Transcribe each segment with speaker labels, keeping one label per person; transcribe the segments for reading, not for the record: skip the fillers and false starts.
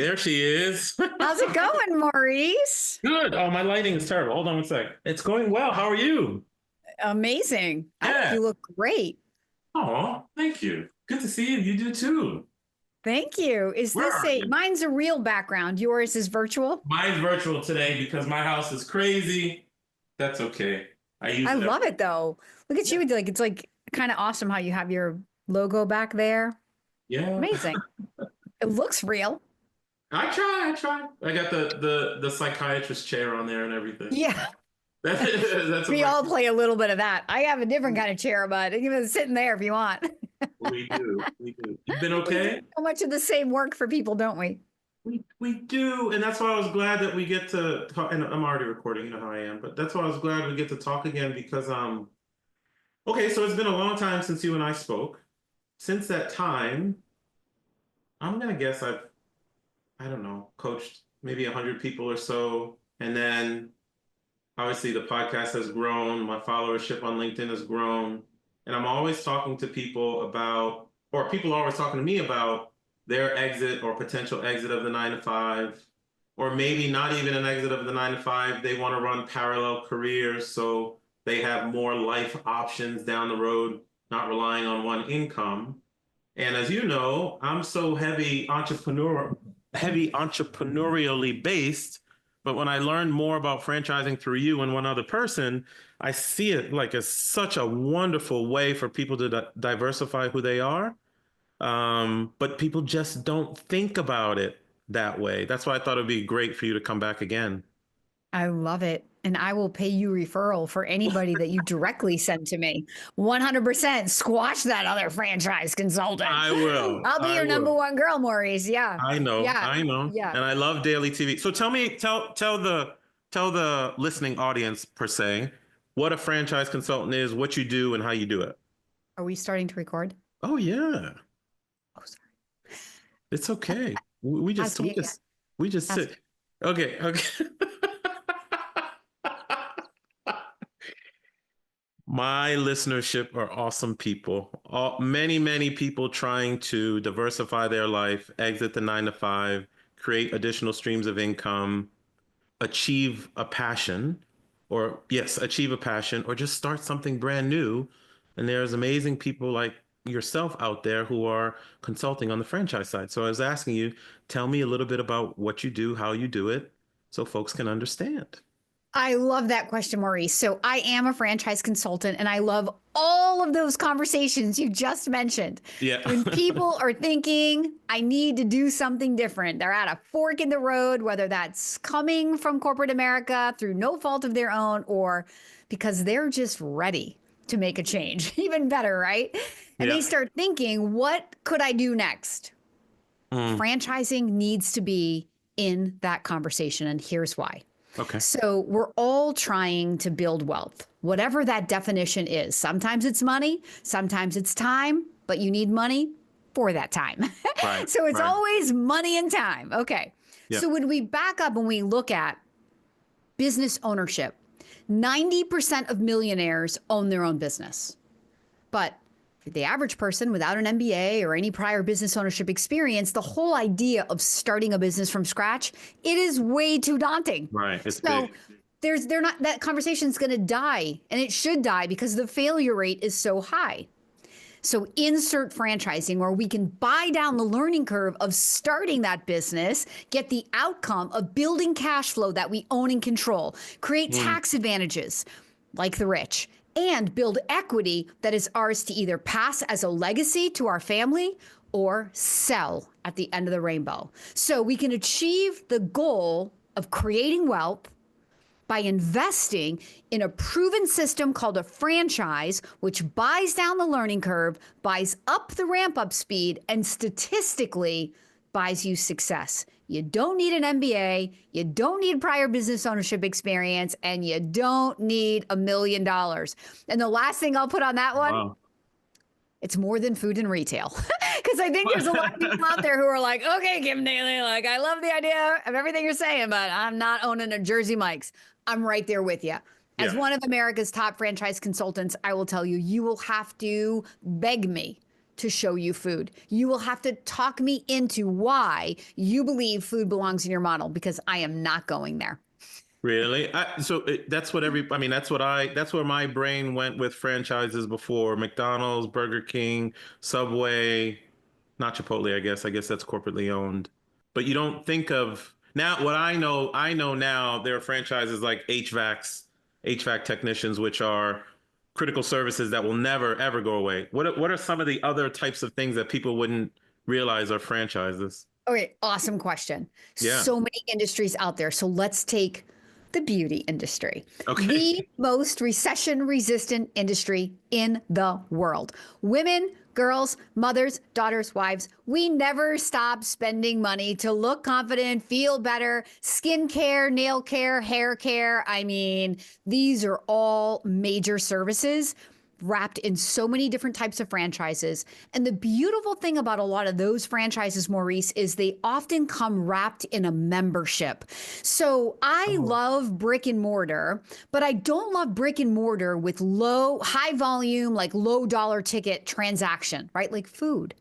Speaker 1: there she is.
Speaker 2: How's it going, Maurice?
Speaker 1: Good. Oh, my lighting is terrible. Hold on one sec. It's going well. How are you?
Speaker 2: Amazing. I think
Speaker 1: Yeah.
Speaker 2: you look great.
Speaker 1: Oh, thank you. Good to see you. You do too.
Speaker 2: Thank you. Is
Speaker 1: Where
Speaker 2: this
Speaker 1: are you?
Speaker 2: mine's a real background. Yours is virtual?
Speaker 1: Mine's virtual today because my house is crazy. That's okay.
Speaker 2: I love it though. Look at
Speaker 1: Yeah.
Speaker 2: you. It's like kind of awesome how you have your logo back there.
Speaker 1: Yeah.
Speaker 2: Amazing. It looks real.
Speaker 1: I try. I got the psychiatrist chair on there and everything.
Speaker 2: Yeah.
Speaker 1: That's
Speaker 2: We all play a little bit of that. I have a different kind of chair, but you can sit in there if you want.
Speaker 1: we do. You've been okay?
Speaker 2: So much of the same work for people, don't we?
Speaker 1: We do, and that's why I was glad that we get to talk. And I'm already recording, you know how I am, but that's why I was glad we get to talk again because okay, so it's been a long time since you and I spoke. Since that time, I'm gonna guess I don't know, coached maybe 100 people or so, and then obviously the podcast has grown, my followership on LinkedIn has grown, and I'm always talking to people about, or people are always talking to me about their exit or potential exit of the 9 to 5, or maybe not even an exit of the 9 to 5. They want to run parallel careers so they have more life options down the road, not relying on one income. And as you know, I'm so heavy entrepreneurially based. But when I learned more about franchising through you and one other person, I see it like as such a wonderful way for people to diversify who they are. But people just don't think about it that way. That's why I thought it'd be great for you to come back again.
Speaker 2: I love it. And I will pay you referral for anybody that you directly send to me. 100% squash that other franchise consultant.
Speaker 1: I will.
Speaker 2: I'll be your number one girl, Maurice. Yeah.
Speaker 1: I know.
Speaker 2: Yeah.
Speaker 1: I know.
Speaker 2: Yeah.
Speaker 1: And I love daily TV. So tell the listening audience per se what a franchise consultant is, what you do, and how you do it.
Speaker 2: Are we starting to record?
Speaker 1: Oh yeah.
Speaker 2: Oh, sorry.
Speaker 1: It's okay. We just sit. Okay. My listenership are awesome people. Many people trying to diversify their life, exit the 9 to 5, create additional streams of income, achieve a passion, or just start something brand new. And there's amazing people like yourself out there who are consulting on the franchise side. So I was asking you, tell me a little bit about what you do, how you do it, so folks can understand.
Speaker 2: I love that question, Maurice. So I am a franchise consultant and I love all of those conversations you just mentioned.
Speaker 1: Yeah.
Speaker 2: When people are thinking, I need to do something different, they're at a fork in the road, whether that's coming from corporate America through no fault of their own or because they're just ready to make a change. Even better, right? And they start thinking, what could I do next? Franchising needs to be in that conversation. And here's why.
Speaker 1: Okay.
Speaker 2: So we're all trying to build wealth, whatever that definition is. Sometimes it's money, sometimes it's time, but you need money for that time.
Speaker 1: Right,
Speaker 2: So it's always money and time. Okay.
Speaker 1: Yep.
Speaker 2: So when we back up and we look at business ownership, 90% of millionaires own their own business. But for the average person without an MBA or any prior business ownership experience, the whole idea of starting a business from scratch, it is way too daunting.
Speaker 1: Right. It's
Speaker 2: So
Speaker 1: big.
Speaker 2: that conversation's going to die, and it should die because the failure rate is so high. So insert franchising where we can buy down the learning curve of starting that business, get the outcome of building cash flow that we own and control, create tax advantages like the rich, and build equity that is ours to either pass as a legacy to our family or sell at the end of the rainbow. So we can achieve the goal of creating wealth by investing in a proven system called a franchise, which buys down the learning curve, buys up the ramp up speed, and statistically buys you success. You don't need an MBA, you don't need prior business ownership experience, and you don't need $1 million. And the last thing I'll put on that one, it's more than food and retail. Because I think there's a lot of people out there who are like, okay, Kim Daly, like I love the idea of everything you're saying, but I'm not owning a Jersey Mike's. I'm right there with you. As one of America's top franchise consultants, I will tell you, you will have to beg me to show you food. You will have to talk me into why you believe food belongs in your model, because I am not going there.
Speaker 1: Really? That's what that's where my brain went with franchises before. McDonald's, Burger King, Subway, not Chipotle, I guess. I guess that's corporately owned. But you don't think of now what I know now there are franchises like HVAC technicians, which are critical services that will never ever go away. What are some of the other types of things that people wouldn't realize are franchises?
Speaker 2: Okay, awesome question.
Speaker 1: Yeah.
Speaker 2: So many industries out there. So let's take the beauty industry,
Speaker 1: Okay.
Speaker 2: the most recession resistant industry in the world. Women, girls, mothers, daughters, wives, we never stop spending money to look confident, feel better, skin care, nail care, hair care. I mean, these are all major services wrapped in so many different types of franchises. And the beautiful thing about a lot of those franchises, Maurice, is they often come wrapped in a membership. So I love brick and mortar, but I don't love brick and mortar with high volume, like low dollar ticket transaction, right? Like food.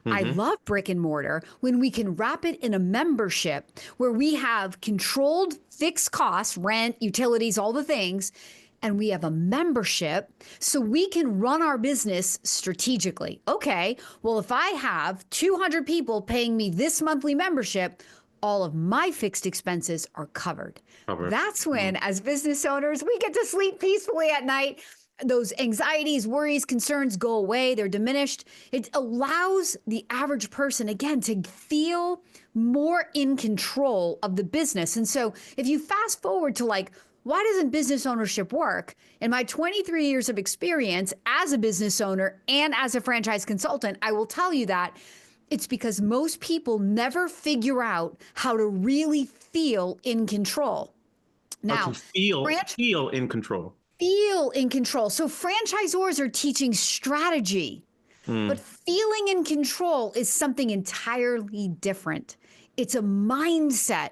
Speaker 2: I love brick and mortar when we can wrap it in a membership where we have controlled fixed costs, rent, utilities, all the things, and we have a membership so we can run our business strategically. Okay, well, if I have 200 people paying me this monthly membership, all of my fixed expenses are covered. That's when, as business owners, we get to sleep peacefully at night. Those anxieties, worries, concerns go away. They're diminished. It allows the average person, again, to feel more in control of the business. And so if you fast forward to like, why doesn't business ownership work? In my 23 years of experience as a business owner and as a franchise consultant, I will tell you that it's because most people never figure out how to really feel in control.
Speaker 1: How
Speaker 2: Now,
Speaker 1: to feel in control.
Speaker 2: feel in control. So franchisors are teaching strategy, but feeling in control is something entirely different. It's a mindset,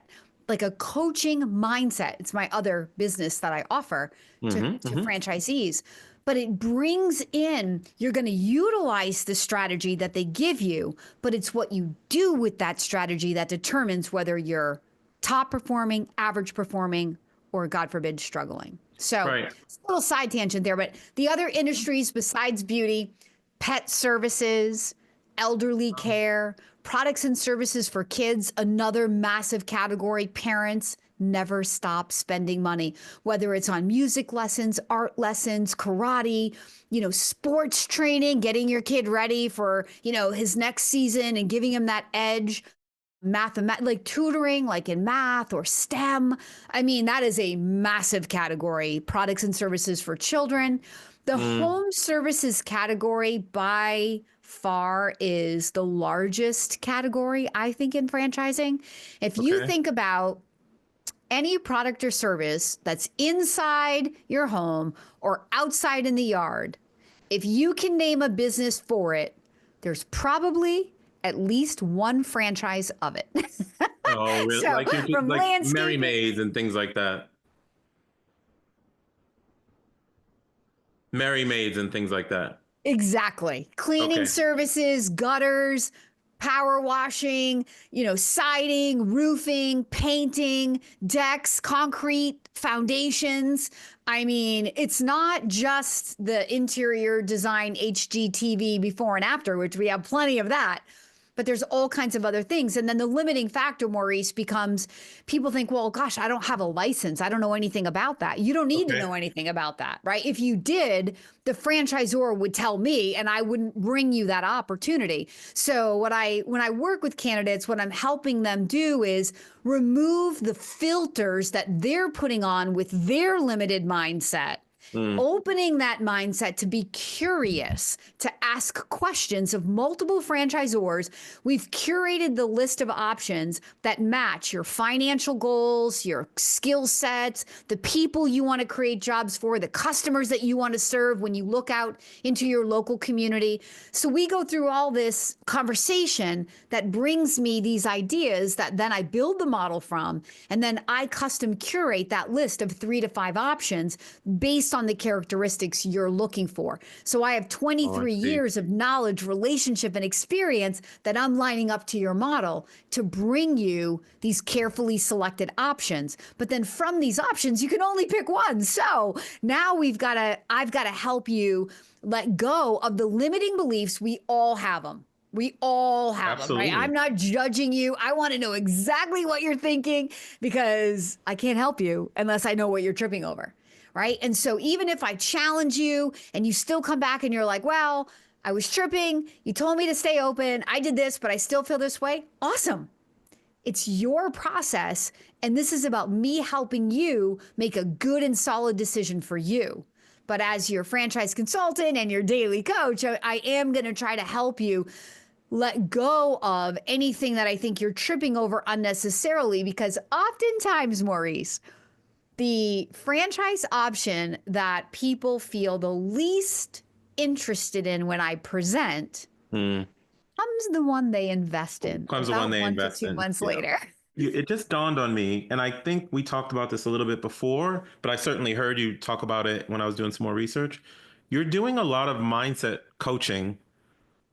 Speaker 2: like a coaching mindset. It's my other business that I offer to franchisees. But it brings in, you're going to utilize the strategy that they give you, but it's what you do with that strategy that determines whether you're top performing, average performing, or God forbid, struggling. So it's a little side tangent there, but the other industries besides beauty, pet services, elderly care, products and services for kids, another massive category. Parents never stop spending money, whether it's on music lessons, art lessons, karate, sports training, getting your kid ready for, his next season and giving him that edge. Like tutoring, like in math or STEM. I mean, that is a massive category. Products and services for children. The home services category by far is the largest category, I think, in franchising. If you think about any product or service that's inside your home or outside in the yard, if you can name a business for it, there's probably at least one franchise of it.
Speaker 1: Oh, really?
Speaker 2: So,
Speaker 1: like
Speaker 2: from landscaping,
Speaker 1: Merry Maids and things like that. Merry Maids and things like that.
Speaker 2: exactly. Cleaning services, gutters, power washing, siding, roofing, painting, decks, concrete, foundations. I mean, it's not just the interior design HGTV before and after, which we have plenty of that, but there's all kinds of other things. And then the limiting factor, Maurice, becomes people think, well, gosh, I don't have a license. I don't know anything about that. You don't need to know anything about that, right? If you did, the franchisor would tell me and I wouldn't bring you that opportunity. So when I work with candidates, what I'm helping them do is remove the filters that they're putting on with their limited mindset. Opening that mindset to be curious, to ask questions of multiple franchisors. We've curated the list of options that match your financial goals, your skill sets, the people you want to create jobs for, the customers that you want to serve when you look out into your local community. So we go through all this conversation that brings me these ideas that then I build the model from, and then I custom curate that list of 3 to 5 options based on the characteristics you're looking for. So I have 23 years of knowledge, relationship, and experience that I'm lining up to your model to bring you these carefully selected options. But then from these options, you can only pick one. So now I've got to help you let go of the limiting beliefs. We all have them. We all have them, right? I'm not judging you. I want to know exactly what you're thinking because I can't help you unless I know what you're tripping over, right? And so even if I challenge you and you still come back and you're like, well, I was tripping. You told me to stay open. I did this, but I still feel this way. Awesome. It's your process. And this is about me helping you make a good and solid decision for you. But as your franchise consultant and your daily coach, I am going to try to help you let go of anything that I think you're tripping over unnecessarily, because oftentimes, Maurice, the franchise option that people feel the least interested in when I present comes the one they invest in.
Speaker 1: Comes the one they invest in.
Speaker 2: 1 to 2 months later.
Speaker 1: It just dawned on me, and I think we talked about this a little bit before, but I certainly heard you talk about it when I was doing some more research. You're doing a lot of mindset coaching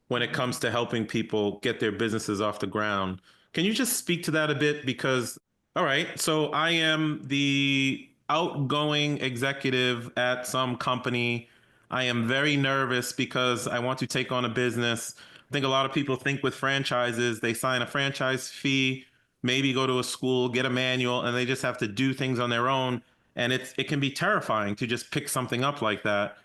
Speaker 1: when it comes to helping people get their businesses off the ground. Can you just speak to that a bit? Because, all right, so I am the outgoing executive at some company. I am very nervous because I want to take on a business. I think a lot of people think with franchises, they sign a franchise fee, maybe go to a school, get a manual, and they just have to do things on their own. And it can be terrifying to just pick something up like that.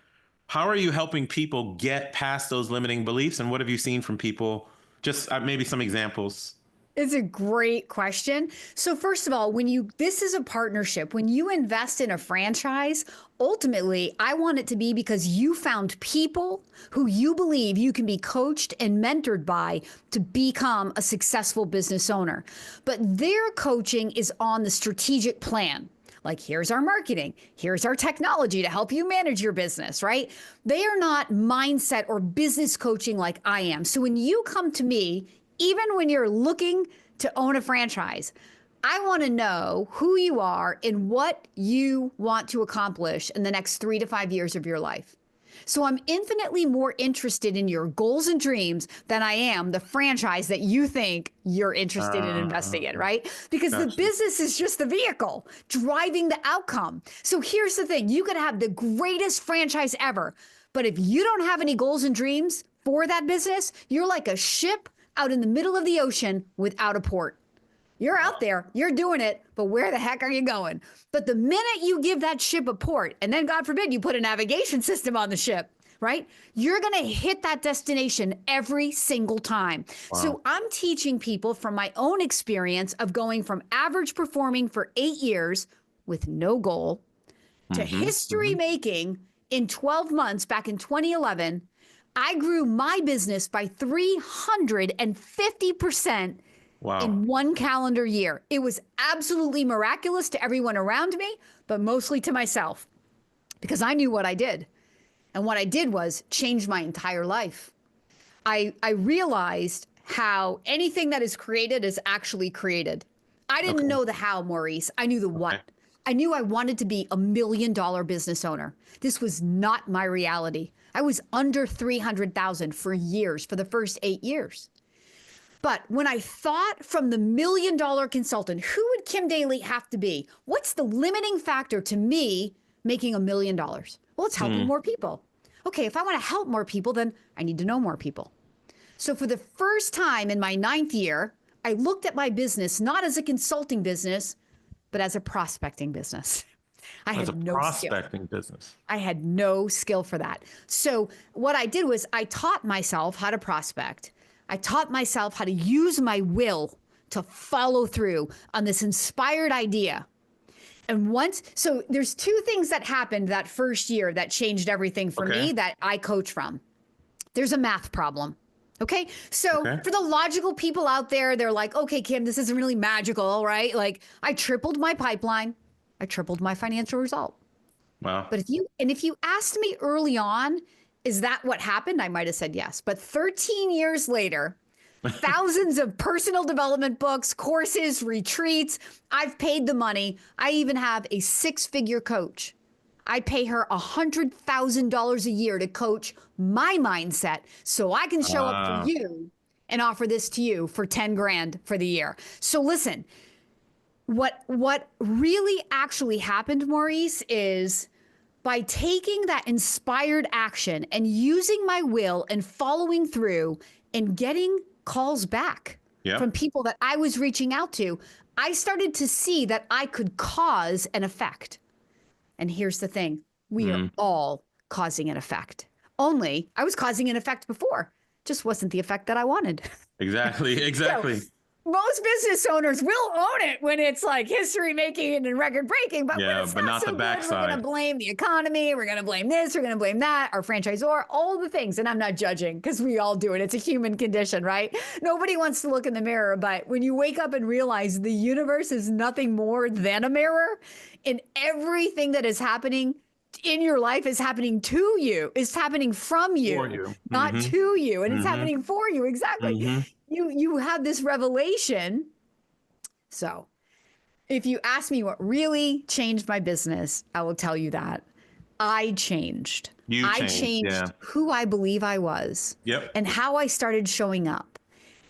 Speaker 1: How are you helping people get past those limiting beliefs? And what have you seen from people? Just maybe some examples.
Speaker 2: It's a great question. So first of all, this is a partnership. When you invest in a franchise, ultimately, I want it to be because you found people who you believe you can be coached and mentored by to become a successful business owner. But their coaching is on the strategic plan. Like, here's our marketing, here's our technology to help you manage your business, right? They are not mindset or business coaching like I am. So when you come to me, even when you're looking to own a franchise, I want to know who you are and what you want to accomplish in the next 3 to 5 years of your life. So I'm infinitely more interested in your goals and dreams than I am the franchise that you think you're interested in investing in, right? Because the business is just the vehicle driving the outcome. So here's the thing. You could have the greatest franchise ever, but if you don't have any goals and dreams for that business, you're like a ship out in the middle of the ocean without a port. You're out there, you're doing it, but where the heck are you going? But the minute you give that ship a port, and then God forbid you put a navigation system on the ship, right? You're going to hit that destination every single time. Wow. So I'm teaching people from my own experience of going from average performing for 8 years with no goal to history making in 12 months back in 2011. I grew my business by 350%.
Speaker 1: Wow.
Speaker 2: In 1 calendar year. It was absolutely miraculous to everyone around me, but mostly to myself because I knew what I did. And what I did was change my entire life. I realized how anything that is created is actually created. I didn't know the how, Maurice. I knew the what. I knew I wanted to be $1 million business owner. This was not my reality. I was under 300,000 for years, for the first 8 years. But when I thought from the $1 million consultant, who would Kim Daly have to be? What's the limiting factor to me making $1 million? Well, it's helping more people. Okay, if I want to help more people, then I need to know more people. So for the first time in my 9th year, I looked at my business not as a consulting business, but as a prospecting business. I had no
Speaker 1: prospecting business.
Speaker 2: I had no skill for that. So what I did was I taught myself how to prospect. I taught myself how to use my will to follow through on this inspired idea. And so there's 2 things that happened that first year that changed everything for me that I coach from. There's a math problem. Okay. So for the logical people out there, they're like, okay, Kim, this isn't really magical, right? Like I tripled my pipeline. I tripled my financial result.
Speaker 1: Wow.
Speaker 2: But if you asked me early on, is that what happened? I might have said yes. But 13 years later, thousands of personal development books, courses, retreats, I've paid the money. I even have a 6-figure coach. I pay her $100,000 a year to coach my mindset so I can show up for you and offer this to you for 10 grand for the year. So listen, what really actually happened, Maurice, is by taking that inspired action and using my will and following through and getting calls back from people that I was reaching out to, I started to see that I could cause an effect. And here's the thing, we are all causing an effect. Only I was causing an effect before, just wasn't the effect that I wanted.
Speaker 1: Exactly.
Speaker 2: So, most business owners will own it when it's like history making and record breaking, but when it's not so good, we're going to blame the economy. We're going to blame this. We're going to blame that, our franchisor, all the things. And I'm not judging because we all do it. It's a human condition, right? Nobody wants to look in the mirror, but when you wake up and realize the universe is nothing more than a mirror, and everything that is happening in your life is happening to you, is happening from you, not to you. And it's happening for you. Exactly. You have this revelation. So if you ask me what really changed my business, I will tell you that I changed. I changed who I believe I was and how I started showing up.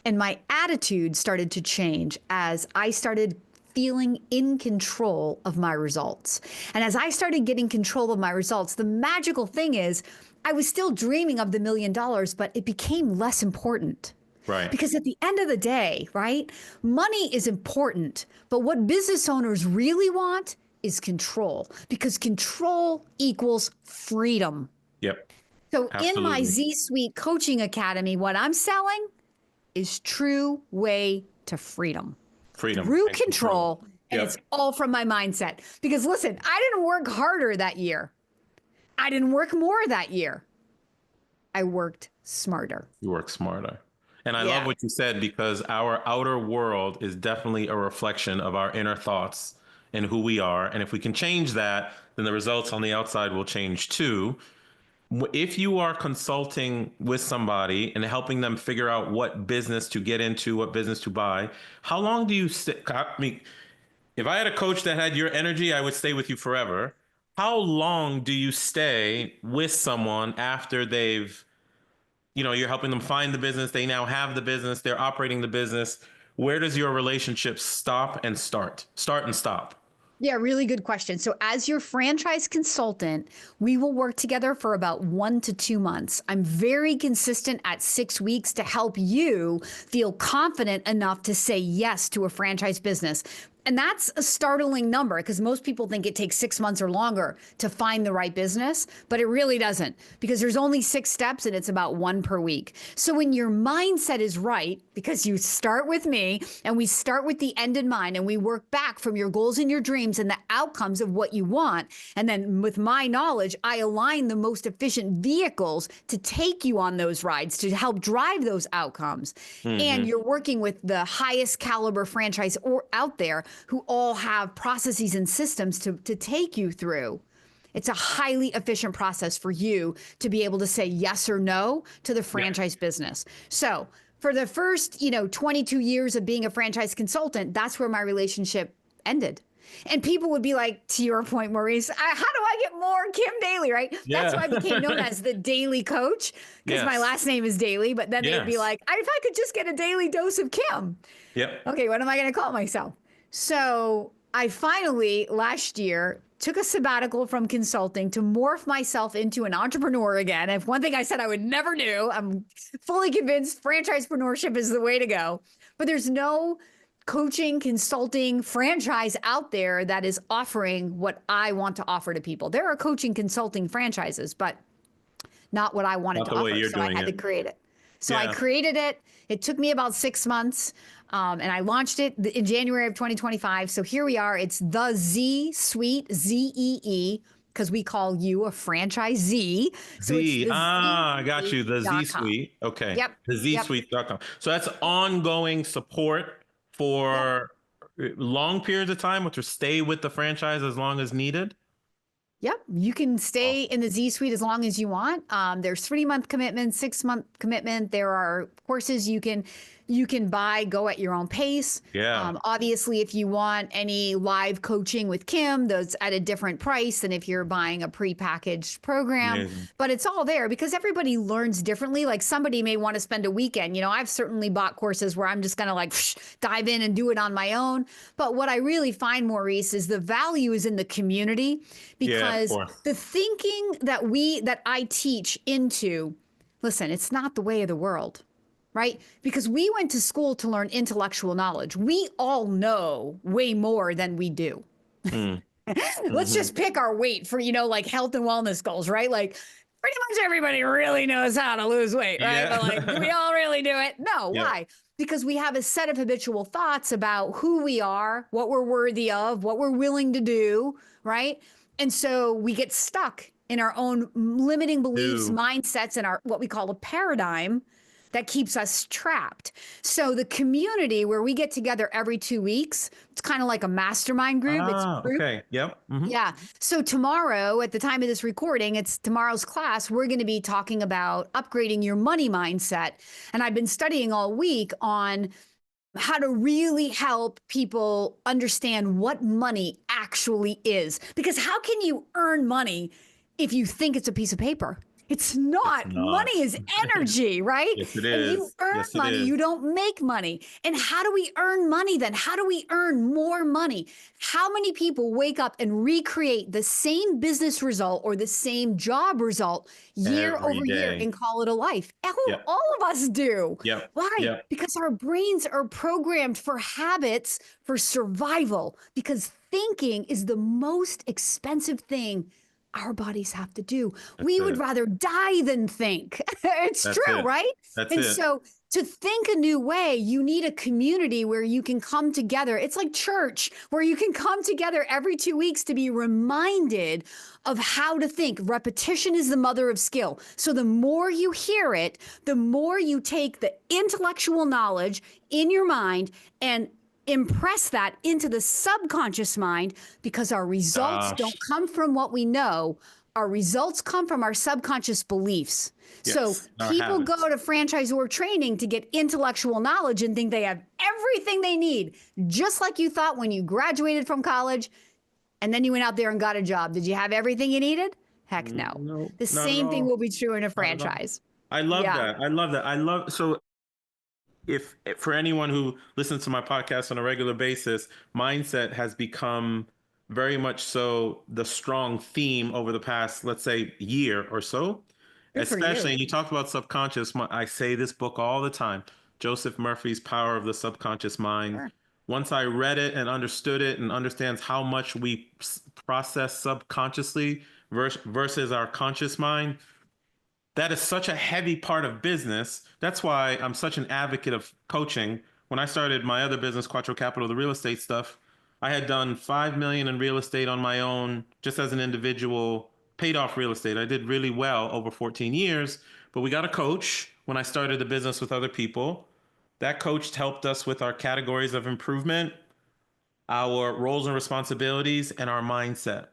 Speaker 2: And my attitude started to change as I started feeling in control of my results. And as I started getting control of my results, the magical thing is I was still dreaming of the $1 million, but it became less important.
Speaker 1: Right.
Speaker 2: Because at the end of the day, right, money is important, but what business owners really want is control, because control equals freedom.
Speaker 1: Yep.
Speaker 2: So in my Z-Suite Coaching Academy, what I'm selling is true way to freedom. Through control. And it's all from my mindset. Because listen, I didn't work harder that year. I didn't work more that year. I worked smarter.
Speaker 1: You work smarter. And I love what you said, because our outer world is definitely a reflection of our inner thoughts and who we are. And if we can change that, then the results on the outside will change too. If you are consulting with somebody and helping them figure out what business to get into, what business to buy, how long do you stay? I mean, if I had a coach that had your energy, I would stay with you forever. How long do you stay with someone after they've, you're helping them find the business, they now have the business, they're operating the business? Where does your relationship stop and start? Start and stop?
Speaker 2: Yeah, really good question. So as your franchise consultant, we will work together for about 1 to 2 months. I'm very consistent at 6 weeks to help you feel confident enough to say yes to a franchise business. And that's a startling number, because most people think it takes 6 months or longer to find the right business, but it really doesn't, because there's only 6 steps and it's about 1 per week. So when your mindset is right, because you start with me and we start with the end in mind and we work back from your goals and your dreams and the outcomes of what you want. And then with my knowledge, I align the most efficient vehicles to take you on those rides, to help drive those outcomes. And you're working with the highest caliber franchise out there who all have processes and systems to take you through. It's a highly efficient process for you to be able to say yes or no to the franchise business. So for the first, 22 years of being a franchise consultant, that's where my relationship ended. And people would be like, to your point, Maurice, how do I get more Kim Daly, right? That's why I became known as the Daily Coach, because my last name is Daly. But then they'd be like, if I could just get a daily dose of Kim. Okay, what am I going to call myself? So I finally, last year, took a sabbatical from consulting to morph myself into an entrepreneur again. If one thing I said I would never do, I'm fully convinced franchisepreneurship is the way to go. But there's no coaching, consulting franchise out there that is offering what I want to offer to people. There are coaching, consulting franchises, but not what I wanted to offer. So I had to create it. So I created it. It took me about 6 months. And I launched it in January of 2025. So here we are. It's the Z-Suite, Z-E-E, because we call you a franchisee. So
Speaker 1: I got you. The Z-Suite. Okay.
Speaker 2: Yep.
Speaker 1: The ZSuite.com. So that's ongoing support for long periods of time, which will stay with the franchise as long as needed.
Speaker 2: Yep. You can stay in the Z-Suite as long as you want. There's 3-month commitment, 6-month commitment. There are courses you can You can go at your own pace.
Speaker 1: Yeah.
Speaker 2: Obviously, if you want any live coaching with Kim, those at a different price than if you're buying a prepackaged program.
Speaker 1: Amazing.
Speaker 2: But it's all there because everybody learns differently. Like somebody may want to spend a weekend. I've certainly bought courses where I'm just going to like dive in and do it on my own. But what I really find, Maurice, is the value is in the community, because the thinking that I teach into, listen, it's not the way of the world. Right? Because we went to school to learn intellectual knowledge. We all know way more than we do. Let's just pick our weight for, like health and wellness goals, right? Like pretty much everybody really knows how to lose weight, right? But like, do we all really do it? No. Why? Because we have a set of habitual thoughts about who we are, what we're worthy of, what we're willing to do, right? And so we get stuck in our own limiting beliefs, mindsets, and our what we call a paradigm that keeps us trapped. So the community where we get together every 2 weeks, it's kind of like a mastermind group. It's group.
Speaker 1: Okay. Yep.
Speaker 2: Yeah. So tomorrow, at the time of this recording, it's tomorrow's class, we're going to be talking about upgrading your money mindset. And I've been studying all week on how to really help people understand what money actually is. Because how can you earn money if you think it's a piece of paper? It's not. Money is energy, right?
Speaker 1: Yes, it is.
Speaker 2: And you earn money, you don't make money. And how do we earn money then? How do we earn more money? How many people wake up and recreate the same business result or the same job result year over year and call it a life? All of us do. Why? Because our brains are programmed for habits, for survival, because thinking is the most expensive thing our bodies have to do. We would rather die than think. It's true, right? So to think a new way, you need a community where you can come together. It's like church, where you can come together every 2 weeks to be reminded of how to think. Repetition is the mother of skill. So the more you hear it, the more you take the intellectual knowledge in your mind and impress that into the subconscious mind, because our results don't come from what we know. Our results come from our subconscious beliefs. So people go to franchisor training to get intellectual knowledge and think they have everything they need, just like you thought when you graduated from college and then you went out there and got a job. Did you have everything you needed? Heck no. The same thing will be true in a franchise.
Speaker 1: I love that. So if for anyone who listens to my podcast on a regular basis, mindset has become very much so the strong theme over the past, let's say, year or so. Especially, and you talked about subconscious. I say this book all the time, Joseph Murphy's Power of the Subconscious Mind. Once I read it and understood it and understands how much we process subconsciously versus our conscious mind, that is such a heavy part of business. That's why I'm such an advocate of coaching. When I started my other business, Quattro Capital, the real estate stuff, I had done $5 million in real estate on my own, just as an individual, paid off real estate. I did really well over 14 years, but we got a coach when I started the business with other people. That coach helped us with our categories of improvement, our roles and responsibilities, and our mindset,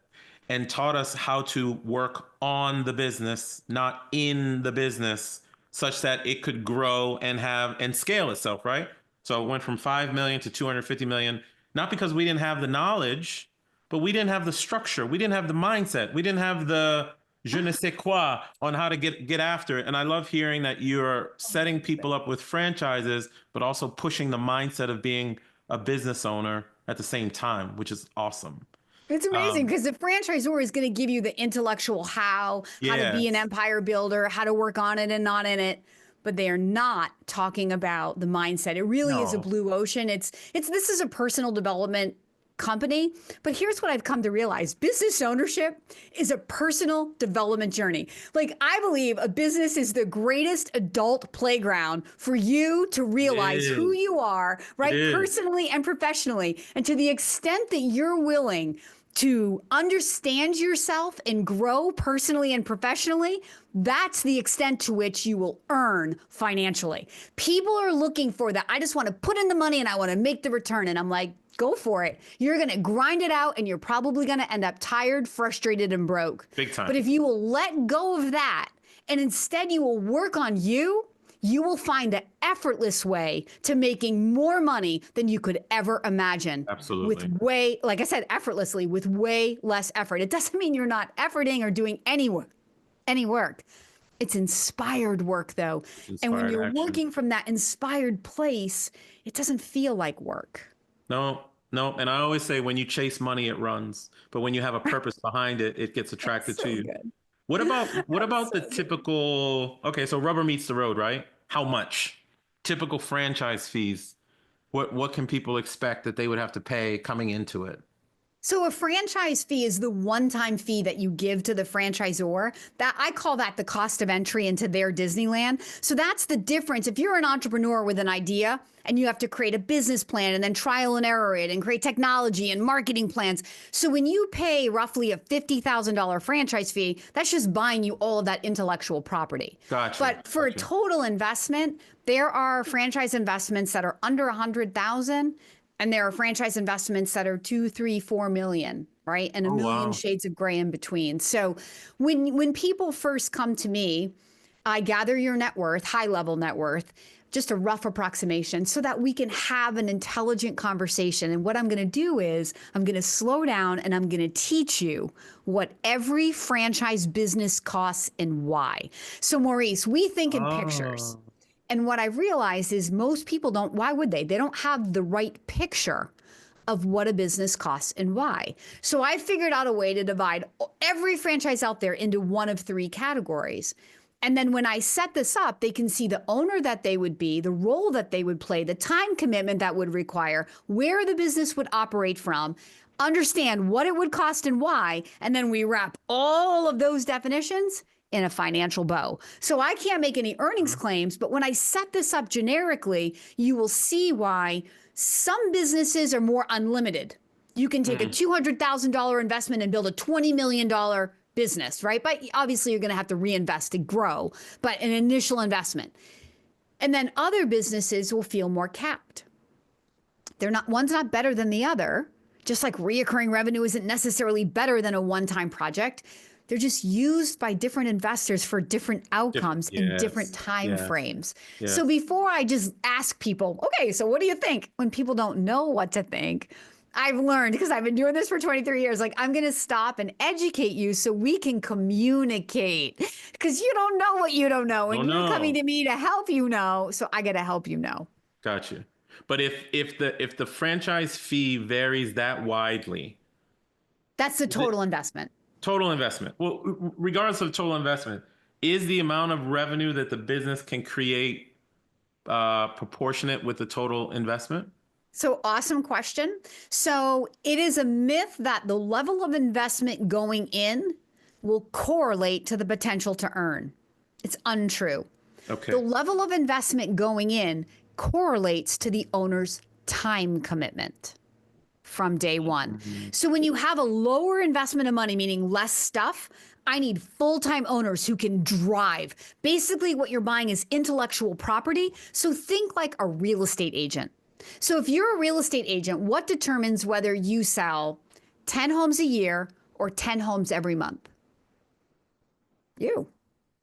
Speaker 1: and taught us how to work on the business, not in the business, such that it could grow and scale itself, right? So it went from 5 million to 250 million, not because we didn't have the knowledge, but we didn't have the structure. We didn't have the mindset. We didn't have the je ne sais quoi on how to get after it. And I love hearing that you're setting people up with franchises, but also pushing the mindset of being a business owner at the same time, which is awesome.
Speaker 2: It's amazing because the franchisor is going to give you the intellectual how to be an empire builder, how to work on it and not in it. But they are not talking about the mindset. It really is a blue ocean. This is a personal development company. But here's what I've come to realize. Business ownership is a personal development journey. Like, I believe a business is the greatest adult playground for you to realize who you are, right? Personally and professionally. And to the extent that you're willing to understand yourself and grow personally and professionally, that's the extent to which you will earn financially. People are looking for that. I just want to put in the money and I want to make the return. And I'm like, go for it. You're going to grind it out and you're probably going to end up tired, frustrated, and broke.
Speaker 1: Big time.
Speaker 2: But if you will let go of that and instead you will work on you, you will find the effortless way to making more money than you could ever imagine.
Speaker 1: Absolutely.
Speaker 2: With way, like I said, effortlessly, with way less effort. It doesn't mean you're not efforting or doing any work. It's inspired work, though. And when
Speaker 1: Inspired
Speaker 2: you're
Speaker 1: action.
Speaker 2: working from that inspired place, it doesn't feel like work.
Speaker 1: No, no. And I always say when you chase money, it runs. But when you have a purpose behind it, it gets attracted to
Speaker 2: So
Speaker 1: you.
Speaker 2: good.
Speaker 1: What about
Speaker 2: So
Speaker 1: the typical, okay, so rubber meets the road, right? How much? Typical franchise fees. What can people expect that they would have to pay coming into it?
Speaker 2: So a franchise fee is the one-time fee that you give to the franchisor. That I call that the cost of entry into their Disneyland. So that's the difference. If you're an entrepreneur with an idea and you have to create a business plan and then trial and error it and create technology and marketing plans. So when you pay roughly a $50,000 franchise fee, that's just buying you all of that intellectual property.
Speaker 1: Gotcha.
Speaker 2: But for a
Speaker 1: Gotcha.
Speaker 2: total investment, there are franchise investments that are under 100,000. And there are franchise investments that are 2, 3, 4 million, right? And a
Speaker 1: Oh,
Speaker 2: million
Speaker 1: wow.
Speaker 2: shades of gray in between. So when people first come to me, I gather your net worth, high level net worth, just a rough approximation so that we can have an intelligent conversation. And what I'm going to do is I'm going to slow down and I'm going to teach you what every franchise business costs and why. So Maurice, we think in pictures.
Speaker 1: Oh,
Speaker 2: And what I realized is most people don't, why would they? They don't have the right picture of what a business costs and why. So I figured out a way to divide every franchise out there into one of 3 categories. And then when I set this up, they can see the owner that they would be, the role that they would play, the time commitment that would require, where the business would operate from, understand what it would cost and why. And then we wrap all of those definitions in a financial bow. So I can't make any earnings claims, but when I set this up generically, you will see why some businesses are more unlimited. You can take a $200,000 investment and build a $20 million business, right? But obviously you're going to have to reinvest to grow, but an initial investment. And then other businesses will feel more capped. One's not better than the other, just like reoccurring revenue isn't necessarily better than a one-time project. They're just used by different investors for different outcomes in different
Speaker 1: yes,
Speaker 2: time
Speaker 1: yes,
Speaker 2: frames. So
Speaker 1: yes.
Speaker 2: before I just ask people, okay, so what do you think? When people don't know what to think, I've learned because I've been doing this for 23 years, like I'm going to stop and educate you so we can communicate because you don't know what you don't know.
Speaker 1: Oh,
Speaker 2: And you're coming
Speaker 1: no.
Speaker 2: to me to help you know. So I got to help you know.
Speaker 1: Gotcha. But if the franchise fee varies that widely,
Speaker 2: That's the
Speaker 1: is it
Speaker 2: total investment.
Speaker 1: total investment? Well, regardless of total investment, is the amount of revenue that the business can create proportionate with the total investment?
Speaker 2: So awesome question. So it is a myth that the level of investment going in will correlate to the potential to earn. It's untrue. The
Speaker 1: Okay.
Speaker 2: level of investment going in correlates to the owner's time commitment from day one.
Speaker 1: Mhm.
Speaker 2: So when you have a lower investment of money, meaning less stuff, I need full-time owners who can drive. Basically, what you're buying is intellectual property. So think like a real estate agent. So if you're a real estate agent, what determines whether you sell 10 homes a year or 10 homes every month? You,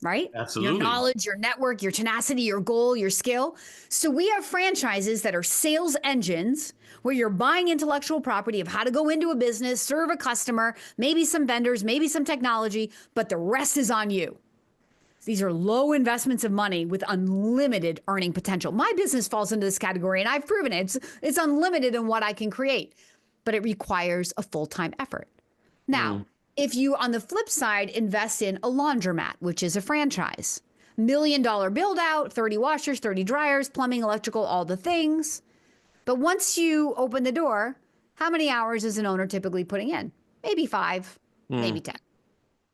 Speaker 2: right? Your
Speaker 1: Absolutely.
Speaker 2: knowledge, your network, your tenacity, your goal, your skill. So we have franchises that are sales engines where you're buying intellectual property of how to go into a business, serve a customer, maybe some vendors, maybe some technology, but the rest is on you. These are low investments of money with unlimited earning potential. My business falls into this category, and I've proven it. It's unlimited in what I can create, but it requires a full-time effort. Now,
Speaker 1: Mm.
Speaker 2: if you, on the flip side, invest in a laundromat, which is a franchise, $1 million build out, 30 washers, 30 dryers, plumbing, electrical, all the things. But once you open the door, how many hours is an owner typically putting in? Maybe 5, maybe
Speaker 1: Mm.
Speaker 2: 10,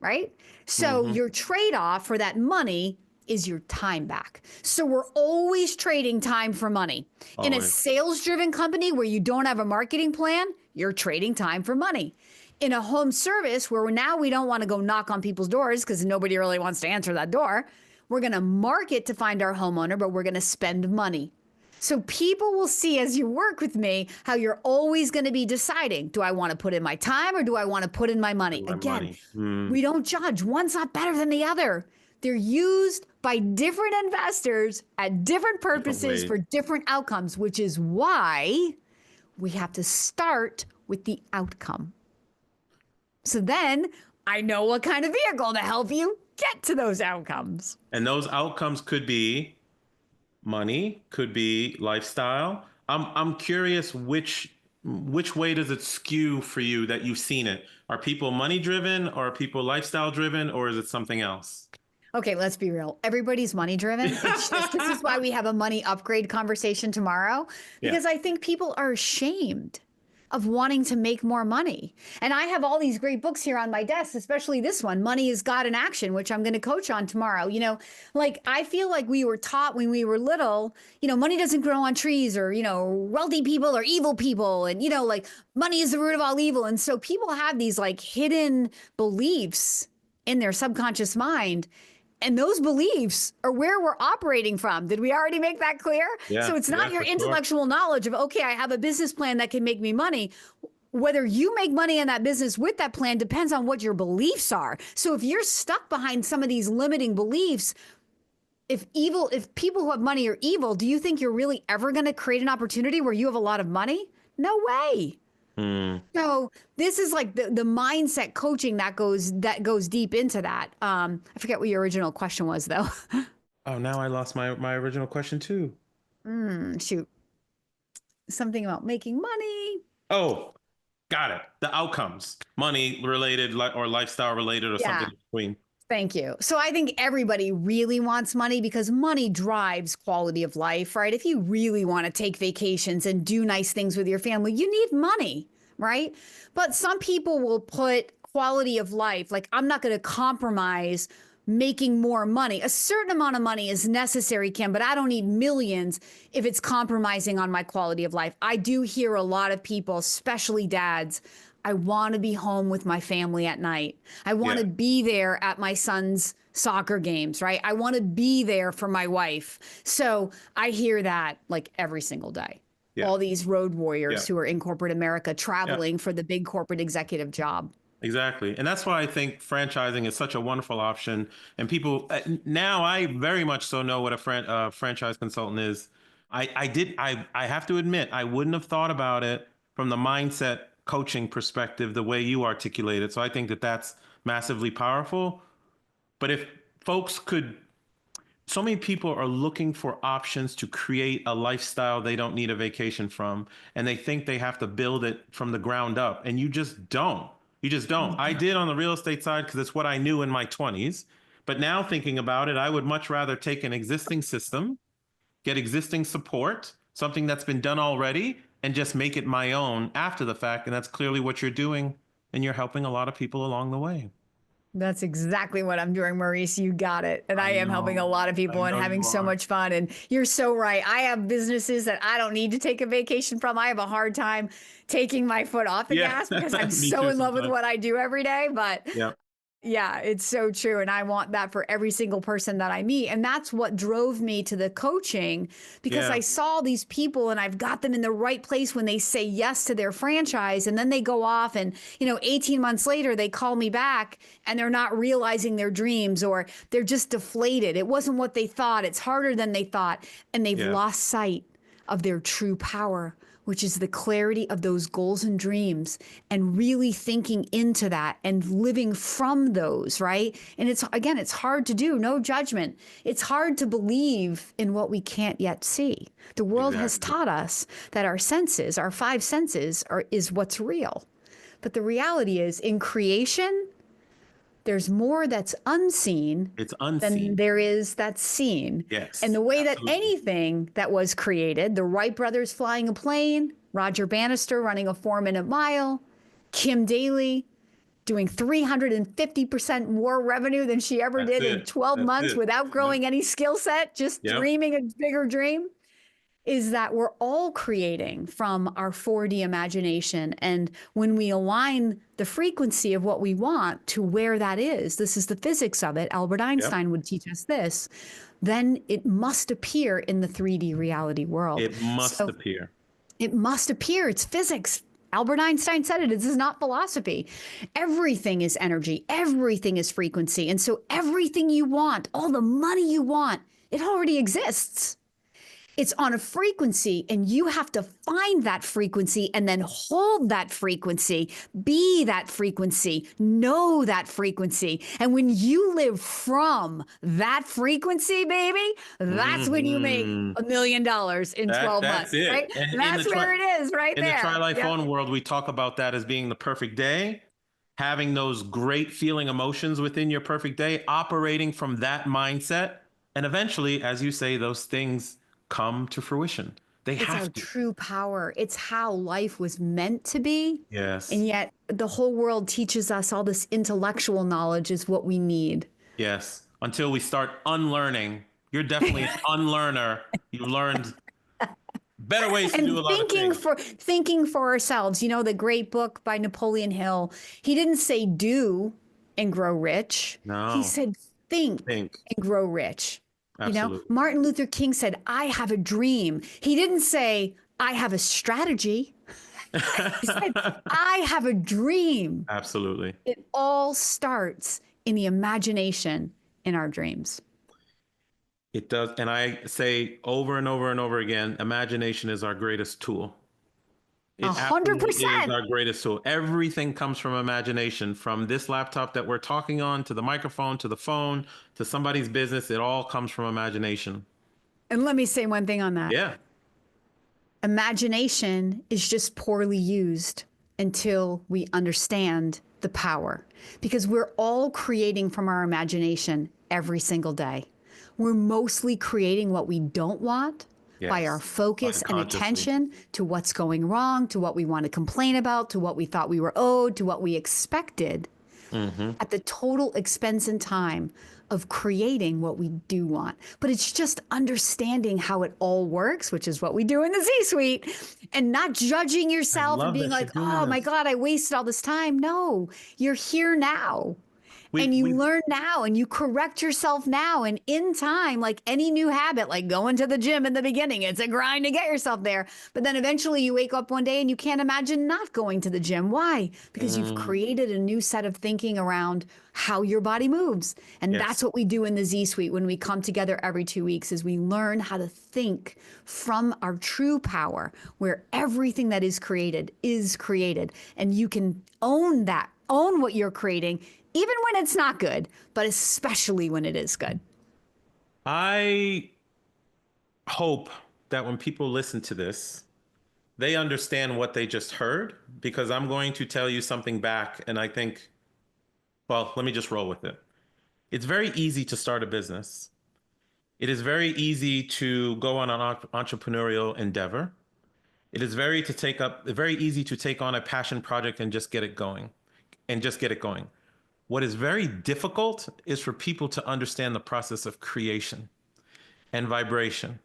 Speaker 2: right? So
Speaker 1: Hmm.
Speaker 2: your trade-off for that money is your time back. So we're always trading time for money. In a
Speaker 1: Always.
Speaker 2: sales-driven company where you don't have a marketing plan, you're trading time for money. In a home service where now we don't want to go knock on people's doors because nobody really wants to answer that door, we're going to market to find our homeowner, but we're going to spend money. So people will see as you work with me how you're always going to be deciding, do I want to put in my time or do I want to put in my money?
Speaker 1: My
Speaker 2: Again,
Speaker 1: money. Mm.
Speaker 2: we don't judge. One's not better than the other. They're used by different investors at different purposes for different outcomes, which is why we have to start with the outcome. So then I know what kind of vehicle to help you get to those outcomes.
Speaker 1: And those outcomes could be money, could be lifestyle. I'm curious which way does it skew for you that you've seen it? Are people money driven, or are people lifestyle driven, or is it something else?
Speaker 2: Okay, let's be real. Everybody's money driven. It's just, this is why we have a money upgrade conversation tomorrow, because I think people are ashamed of wanting to make more money. And I have all these great books here on my desk, especially this one, Money is God in Action, which I'm going to coach on tomorrow. You know, like I feel like we were taught when we were little, you know, money doesn't grow on trees, or, you know, wealthy people are evil people. And, you know, like money is the root of all evil. And so people have these like hidden beliefs in their subconscious mind. And those beliefs are where we're operating from. Did we already make that clear?
Speaker 1: Yeah,
Speaker 2: so it's not your intellectual knowledge of, okay, I have a business plan that can make me money. Whether you make money in that business with that plan depends on what your beliefs are. So if you're stuck behind some of these limiting beliefs, if people who have money are evil, do you think you're really ever going to create an opportunity where you have a lot of money? No way. So this is like the mindset coaching that goes deep into that. I forget what your original question was, though.
Speaker 1: Oh, now I lost my original question too.
Speaker 2: Shoot. Something about making money.
Speaker 1: Oh, got it. The outcomes, money related or lifestyle related, or something in between.
Speaker 2: Thank you. So I think everybody really wants money because money drives quality of life, right? If you really want to take vacations and do nice things with your family, you need money, right? But some people will put quality of life, like I'm not going to compromise making more money. A certain amount of money is necessary, Kim, but I don't need millions if it's compromising on my quality of life. I do hear a lot of people, especially dads, I want to be home with my family at night. I want to be there at my son's soccer games, right? I want to be there for my wife. So I hear that like every single day. All these road warriors who are in corporate America traveling for the big corporate executive job.
Speaker 1: Exactly. And that's why I think franchising is such a wonderful option. And people now, I very much so know what a franchise consultant is. I have to admit, I wouldn't have thought about it from the mindset coaching perspective the way you articulate it. So I think that that's massively powerful. But if folks could, so many people are looking for options to create a lifestyle they don't need a vacation from, and they think they have to build it from the ground up, and you just don't. You just don't. I did on the real estate side because it's what I knew in my 20s. But now thinking about it, I would much rather take an existing system, get existing support, something that's been done already, and just make it my own after the fact. And that's clearly what you're doing. And you're helping a lot of people along the way.
Speaker 2: That's exactly what I'm doing, Maurice. You got it. And I am helping a lot of people and having so much fun. And you're so right. I have businesses that I don't need to take a vacation from. I have a hard time taking my foot off the gas because I'm so in love with what I do every day. But yeah, it's so true. And I want that for every single person that I meet. And that's what drove me to the coaching, because I saw these people and I've got them in the right place when they say yes to their franchise. And then they go off and, 18 months later, they call me back and they're not realizing their dreams, or they're just deflated. It wasn't what they thought. It's harder than they thought. And they've lost sight of their true power, which is the clarity of those goals and dreams, and really thinking into that and living from those, right? And it's hard to do, no judgment. It's hard to believe in what we can't yet see. The world has taught us that our senses, our five senses, is what's real. But the reality is, in creation, there's more that's unseen, than there is that's seen.
Speaker 1: Yes.
Speaker 2: And the way that anything that was created, the Wright brothers flying a plane, Roger Bannister running a 4-minute mile, Kim Daly doing 350% more revenue than she ever did in 12 months without growing any skill set, just dreaming a bigger dream, is that we're all creating from our 4D imagination. And when we align the frequency of what we want to where that is, this is the physics of it, Albert Einstein would teach us this, then it must appear in the 3D reality world.
Speaker 1: It must appear.
Speaker 2: It must appear. It's physics. Albert Einstein said it. This is not philosophy. Everything is energy. Everything is frequency. And so everything you want, all the money you want, it already exists. It's on a frequency, and you have to find that frequency and then hold that frequency, be that frequency, know that frequency. And when you live from that frequency, baby, that's when you make $1 million in 12 months.
Speaker 1: It.
Speaker 2: Right?
Speaker 1: And
Speaker 2: that's where it is, right
Speaker 1: in
Speaker 2: there.
Speaker 1: In the Try-Life On world, we talk about that as being the perfect day, having those great feeling emotions within your perfect day, operating from that mindset. And eventually, as you say, those things come to fruition.
Speaker 2: It's our true power. It's how life was meant to be.
Speaker 1: Yes.
Speaker 2: And yet the whole world teaches us all this intellectual knowledge is what we need.
Speaker 1: Yes. Until we start unlearning. You're definitely an unlearner. You've learned better ways to do a lot of things.
Speaker 2: Thinking for ourselves. You know, the great book by Napoleon Hill, he didn't say do and grow rich.
Speaker 1: No.
Speaker 2: He said think and grow rich.
Speaker 1: Absolutely.
Speaker 2: You know, Martin Luther King said, I have a dream. He didn't say, I have a strategy. He said, I have a dream.
Speaker 1: Absolutely.
Speaker 2: It all starts in the imagination in our dreams.
Speaker 1: It does. And I say over and over and over again, imagination is our greatest tool.
Speaker 2: 100%.
Speaker 1: Is our greatest tool. Everything comes from imagination, from this laptop that we're talking on, to the microphone, to the phone, to somebody's business. It all comes from imagination.
Speaker 2: And let me say one thing on that.
Speaker 1: Yeah.
Speaker 2: Imagination is just poorly used until we understand the power, because we're all creating from our imagination every single day. We're mostly creating what we don't want. Yes. By our focus and attention to what's going wrong, to what we want to complain about, to what we thought we were owed, to what we expected, at the total expense and time of creating what we do want. But it's just understanding how it all works, which is what we do in the C-suite, and not judging yourself and being like, oh my God, I wasted all this time. No, you're here now. And you learn now, and you correct yourself now. And in time, like any new habit, like going to the gym in the beginning, it's a grind to get yourself there. But then eventually you wake up one day and you can't imagine not going to the gym. Why? Because you've created a new set of thinking around how your body moves. And that's what we do in the Z-Suite when we come together every 2 weeks, is we learn how to think from our true power, where everything that is created. And you can own that, own what you're creating, even when it's not good, but especially when it is good.
Speaker 1: I hope that when people listen to this, they understand what they just heard, because I'm going to tell you something back. And I think, well, let me just roll with it. It's very easy to start a business. It is very easy to go on an entrepreneurial endeavor. It is very easy to take on a passion project and just get it going. What is very difficult is for people to understand the process of creation and vibration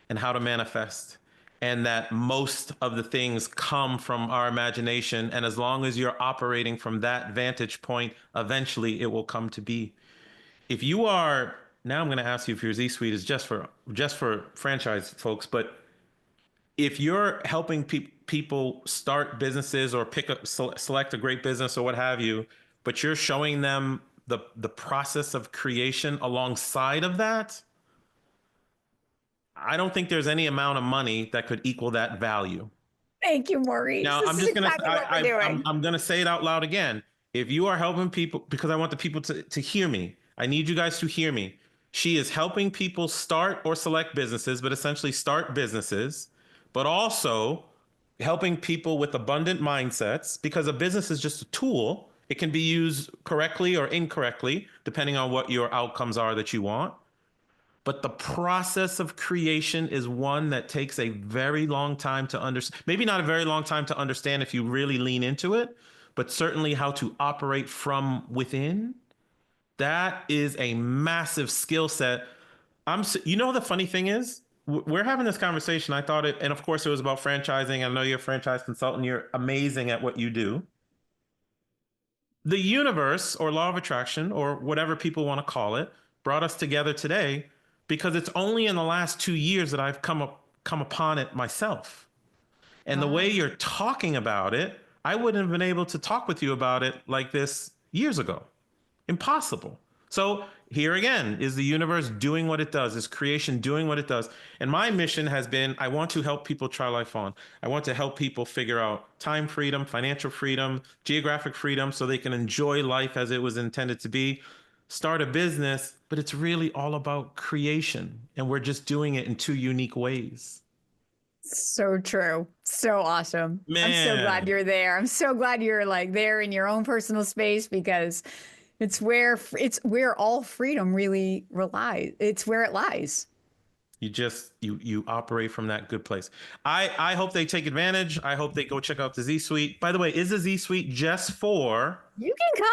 Speaker 1: and how to manifest, and that most of the things come from our imagination. And as long as you're operating from that vantage point, eventually it will come to be. If you are, now I'm going to ask you if your Z-Suite is just for franchise folks, but if you're helping people start businesses or select a great business or what have you, but you're showing them the process of creation alongside of that, I don't think there's any amount of money that could equal that value.
Speaker 2: Thank you, Maurice.
Speaker 1: Now, I'm going to say it out loud again. If you are helping people, because I want the people to hear me, I need you guys to hear me. She is helping people start or select businesses, but essentially start businesses, but also helping people with abundant mindsets, because a business is just a tool. It can be used correctly or incorrectly, depending on what your outcomes are that you want. But the process of creation is one that takes a very long time to understand. Maybe not a very long time to understand if you really lean into it, but certainly how to operate from within. That is a massive skill set. You know, the funny thing is, we're having this conversation. I thought and of course it was about franchising. I know you're a franchise consultant. You're amazing at what you do. The universe, or law of attraction, or whatever people want to call it, brought us together today, because it's only in the last 2 years that I've come upon it myself. And the way you're talking about it, I wouldn't have been able to talk with you about it like this years ago. Impossible. So here again is the universe doing what it does, is creation doing what it does. And my mission has been, I want to help people try life on. I want to help people figure out time freedom, financial freedom, geographic freedom, so they can enjoy life as it was intended to be. Start a business, but it's really all about creation. And we're just doing it in two unique ways.
Speaker 2: So true. So awesome. I'm so glad
Speaker 1: Man.
Speaker 2: you're there. I'm so glad you're like there in your own personal space, because it's where all freedom really relies. It's where it lies.
Speaker 1: You operate from that good place. I hope they take advantage. I hope they go check out the Z Suite. By the way, is the Z Suite just for?
Speaker 2: You can come.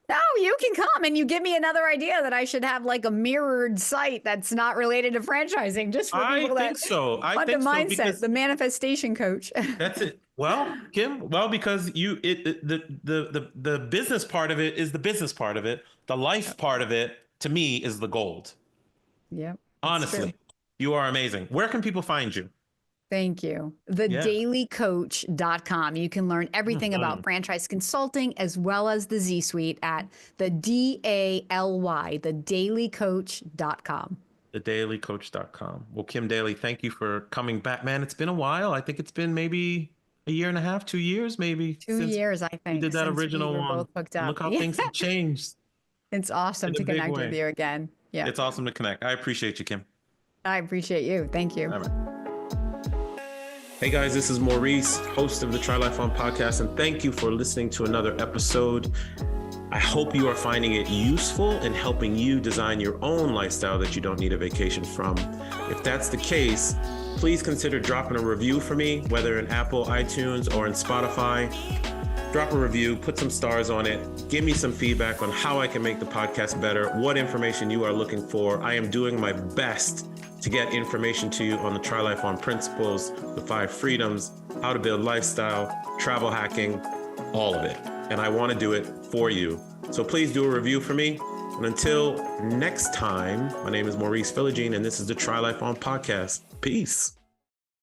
Speaker 2: No, you can come, and you give me another idea that I should have like a mirrored site that's not related to franchising, just for
Speaker 1: I
Speaker 2: people
Speaker 1: think
Speaker 2: that
Speaker 1: so. I
Speaker 2: want the
Speaker 1: think so
Speaker 2: mindset,
Speaker 1: because
Speaker 2: the manifestation coach.
Speaker 1: that's it. Well, Kim, well, because the business part of it is the business part of it. The life part of it, to me, is the gold.
Speaker 2: Yep. It's true.
Speaker 1: Honestly, you are amazing. Where can people find you?
Speaker 2: Thank you.
Speaker 1: Yeah.
Speaker 2: Thedailycoach.com. You can learn everything about franchise consulting as well as the Z Suite at the DALY, thedailycoach.com.
Speaker 1: Thedailycoach.com. Well, Kim Daly, thank you for coming back. Man, it's been a while. I think it's been maybe a year and a half, 2 years, maybe.
Speaker 2: 2 years, I
Speaker 1: We
Speaker 2: think,
Speaker 1: did that
Speaker 2: since
Speaker 1: original
Speaker 2: we were
Speaker 1: one.
Speaker 2: both hooked
Speaker 1: And
Speaker 2: up.
Speaker 1: look how
Speaker 2: Yeah.
Speaker 1: things have changed
Speaker 2: It's awesome
Speaker 1: in
Speaker 2: to
Speaker 1: a big
Speaker 2: connect with
Speaker 1: way.
Speaker 2: you again. Yeah.
Speaker 1: It's awesome to connect. I appreciate you, Kim.
Speaker 2: I appreciate you. Thank you.
Speaker 1: All right. Hey guys, this is Maurice, host of the Try Life On podcast, and thank you for listening to another episode. I hope you are finding it useful and helping you design your own lifestyle that you don't need a vacation from. If that's the case, please consider dropping a review for me, whether in Apple, iTunes, or in Spotify. Drop a review, put some stars on it, give me some feedback on how I can make the podcast better, what information you are looking for. I am doing my best to get information to you on the Try Life On principles, the 5 freedoms, how to build lifestyle, travel hacking, all of it. And I want to do it for you. So please do a review for me. And until next time, my name is Maurice Philogene, and this is the Try Life On podcast. Peace.